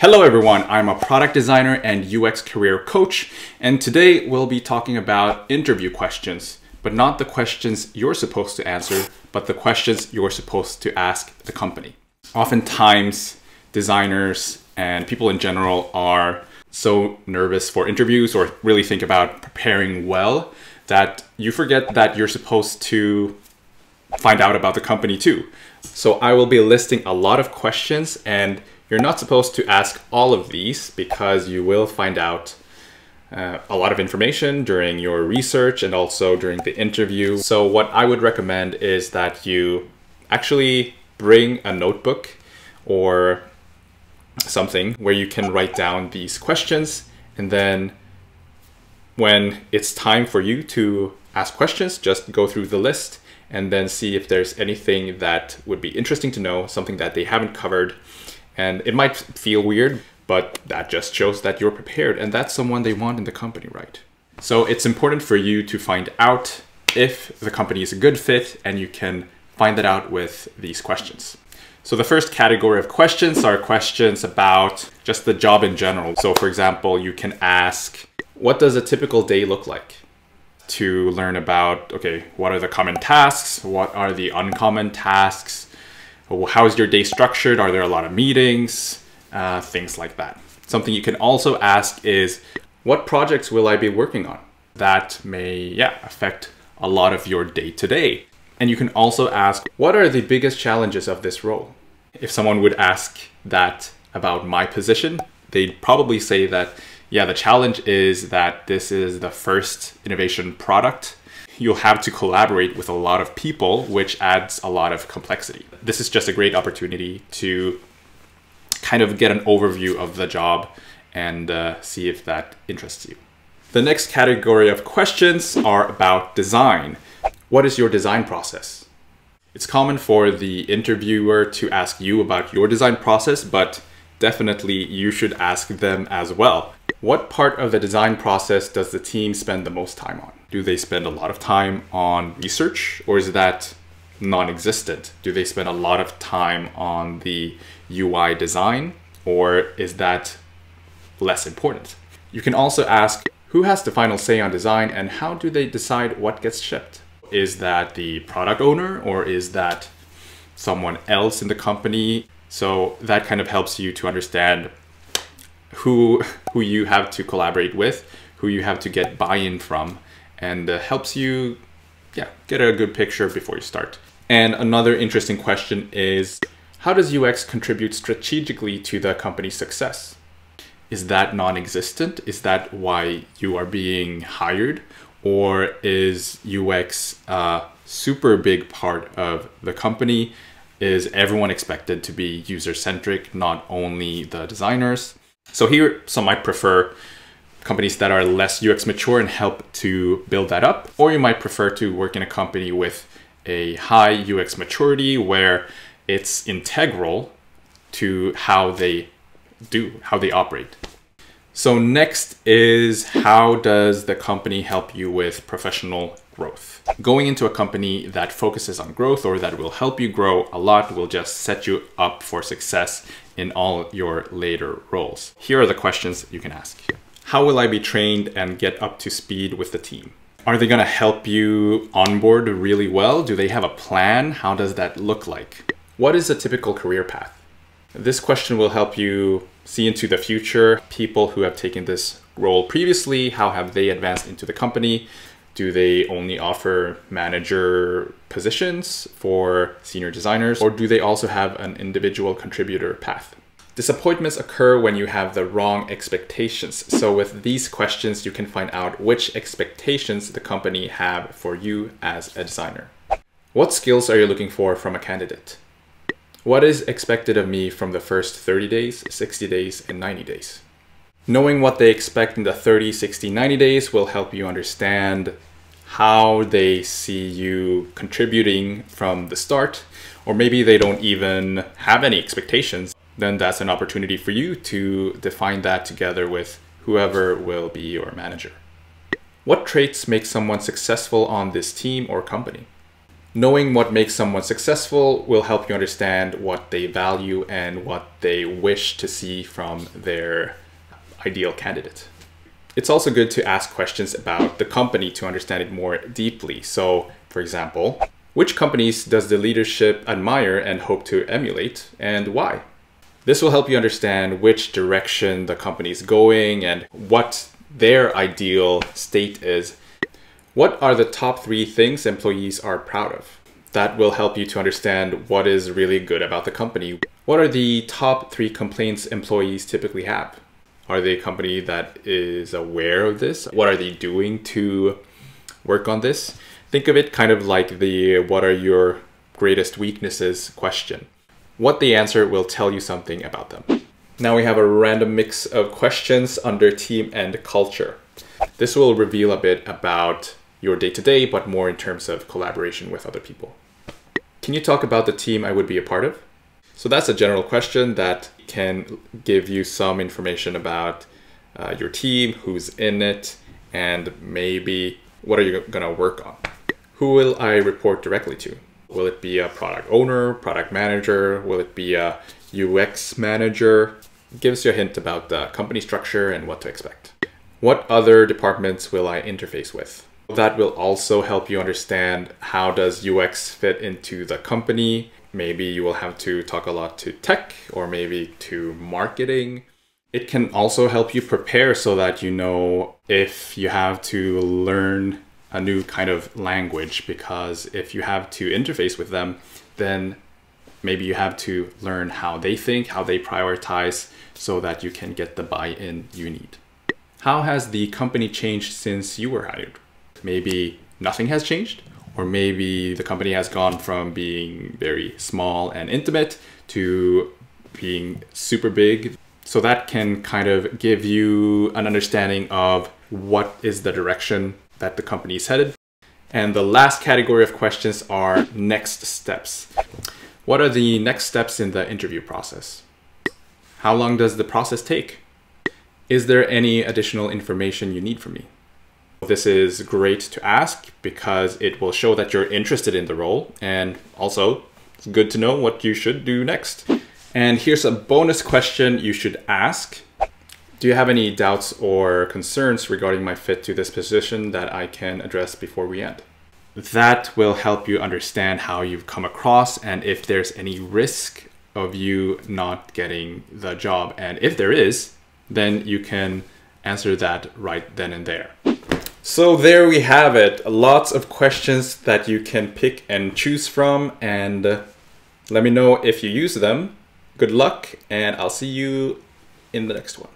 Hello everyone, I'm a product designer and UX career coach, and today we'll be talking about interview questions, but not the questions you're supposed to answer, but the questions you're supposed to ask the company. Oftentimes, designers and people in general are so nervous for interviews or really think about preparing well that you forget that you're supposed to find out about the company too. So I will be listing a lot of questions, and you're not supposed to ask all of these because you will find out a lot of information during your research and also during the interview. So what I would recommend is that you actually bring a notebook or something where you can write down these questions, and then when it's time for you to ask questions, just go through the list and then see if there's anything that would be interesting to know, something that they haven't covered. And it might feel weird, but that just shows that you're prepared and that's someone they want in the company, right? So it's important for you to find out if the company is a good fit, and you can find that out with these questions. So the first category of questions are questions about just the job in general. So for example, you can ask, what does a typical day look like? To learn about, okay, what are the common tasks? What are the uncommon tasks? How is your day structured? Are there a lot of meetings? Things like that. Something you can also ask is, what projects will I be working on? That may, affect a lot of your day-to-day. And you can also ask, what are the biggest challenges of this role? If someone would ask that about my position, they'd probably say that, yeah, the challenge is that this is the first innovation product. You'll have to collaborate with a lot of people, which adds a lot of complexity. This is just a great opportunity to kind of get an overview of the job and see if that interests you. The next category of questions are about design. What is your design process? It's common for the interviewer to ask you about your design process, but definitely you should ask them as well. What part of the design process does the team spend the most time on? Do they spend a lot of time on research, or is that non-existent? Do they spend a lot of time on the UI design, or is that less important? You can also ask, who has the final say on design, and how do they decide what gets shipped? Is that the product owner, or is that someone else in the company? So that kind of helps you to understand who you have to collaborate with, who you have to get buy-in from, and helps you get a good picture before you start. And another interesting question is, how does UX contribute strategically to the company's success? Is that non-existent? Is that why you are being hired? Or is UX a super big part of the company? Is everyone expected to be user-centric, not only the designers? So here, some might prefer companies that are less UX mature and help to build that up, or you might prefer to work in a company with a high UX maturity where it's integral to how they operate. So next is, how does the company help you with professional growth? Going into a company that focuses on growth, or that will help you grow a lot, will just set you up for success in all your later roles. Here are the questions you can ask. How will I be trained and get up to speed with the team? Are they gonna help you onboard really well? Do they have a plan? How does that look like? What is a typical career path? This question will help you see into the future. People who have taken this role previously, how have they advanced into the company? Do they only offer manager positions for senior designers, or do they also have an individual contributor path? Disappointments occur when you have the wrong expectations. So with these questions, you can find out which expectations the company have for you as a designer. What skills are you looking for from a candidate? What is expected of me from the first 30 days, 60 days, and 90 days? Knowing what they expect in the 30, 60, 90 days will help you understand how they see you contributing from the start, or maybe they don't even have any expectations. Then that's an opportunity for you to define that together with whoever will be your manager. What traits make someone successful on this team or company? Knowing what makes someone successful will help you understand what they value and what they wish to see from their ideal candidate. It's also good to ask questions about the company to understand it more deeply. So, for example, which companies does the leadership admire and hope to emulate, and why? This will help you understand which direction the company is going and what their ideal state is. What are the top 3 things employees are proud of? That will help you to understand what is really good about the company. What are the top 3 complaints employees typically have? Are they a company that is aware of this? What are they doing to work on this? Think of it kind of like the "what are your greatest weaknesses" question. What they answer will tell you something about them. Now we have a random mix of questions under team and culture. This will reveal a bit about your day-to-day, but more in terms of collaboration with other people. Can you talk about the team I would be a part of? So that's a general question that can give you some information about your team, who's in it, and maybe what are you going to work on. Who will I report directly to? Will it be a product owner, product manager? Will it be a UX manager? It gives you a hint about the company structure and what to expect. What other departments will I interface with? That will also help you understand how does UX fit into the company. Maybe you will have to talk a lot to tech or maybe to marketing. It can also help you prepare so that you know if you have to learn a new kind of language, because if you have to interface with them, then maybe you have to learn how they think, how they prioritize, so that you can get the buy-in you need. How has the company changed since you were hired? Maybe nothing has changed, or maybe the company has gone from being very small and intimate to being super big. So that can kind of give you an understanding of what is the direction that the company is headed. And the last category of questions are next steps. What are the next steps in the interview process? How long does the process take? Is there any additional information you need from me? This is great to ask because it will show that you're interested in the role, and also it's good to know what you should do next. And here's a bonus question you should ask. Do you have any doubts or concerns regarding my fit to this position that I can address before we end? That will help you understand how you've come across and if there's any risk of you not getting the job. And if there is, then you can answer that right then and there. So there we have it. Lots of questions that you can pick and choose from, and let me know if you use them. Good luck, and I'll see you in the next one.